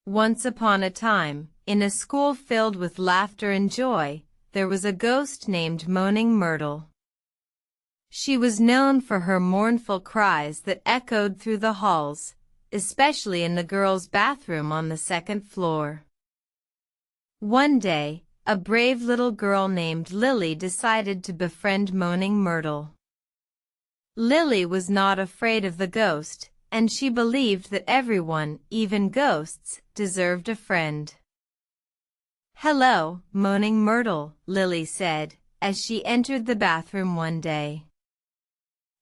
Once upon a time, in a school filled with laughter and joy, there was a ghost named Moaning Myrtle. She was known for her mournful cries that echoed through the halls, especially in the girls' bathroom on the second floor. One day, a brave little girl named Lily decided to befriend Moaning Myrtle. Lily was not afraid of the ghost, and she believed that everyone, even ghosts, deserved a friend. "Hello, Moaning Myrtle," Lily said, as she entered the bathroom one day.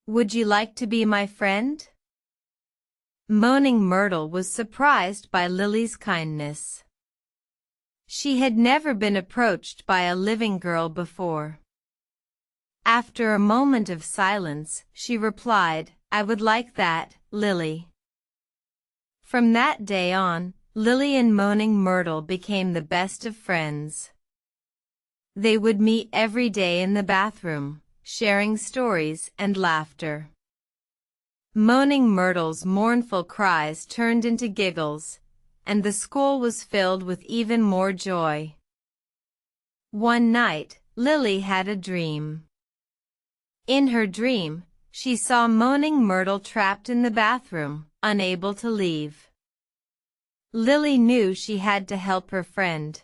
"Would you like to be my friend?" Moaning Myrtle was surprised by Lily's kindness. She had never been approached by a living girl before. After a moment of silence, she replied, "I would like that, Lily." From that day on, Lily and Moaning Myrtle became the best of friends. They would meet every day in the bathroom, sharing stories and laughter. Moaning Myrtle's mournful cries turned into giggles, and the school was filled with even more joy. One night, Lily had a dream. In her dream, she saw Moaning Myrtle trapped in the bathroom, unable to leave. Lily knew she had to help her friend.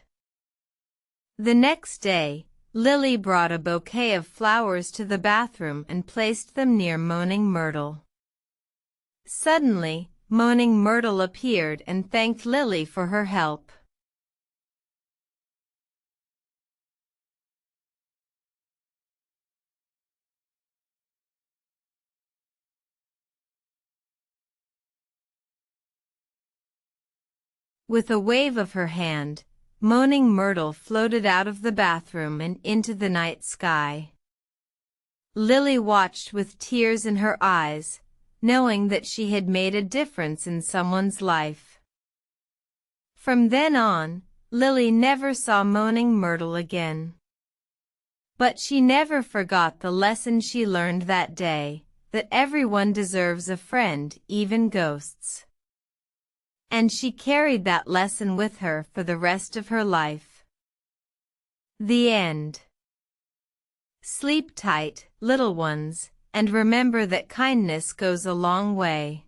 The next day, Lily brought a bouquet of flowers to the bathroom and placed them near Moaning Myrtle. Suddenly, Moaning Myrtle appeared and thanked Lily for her help. With a wave of her hand, Moaning Myrtle floated out of the bathroom and into the night sky. Lily watched with tears in her eyes, knowing that she had made a difference in someone's life. From then on, Lily never saw Moaning Myrtle again. But she never forgot the lesson she learned that day, that everyone deserves a friend, even ghosts. And she carried that lesson with her for the rest of her life. The end. Sleep tight, little ones, and remember that kindness goes a long way.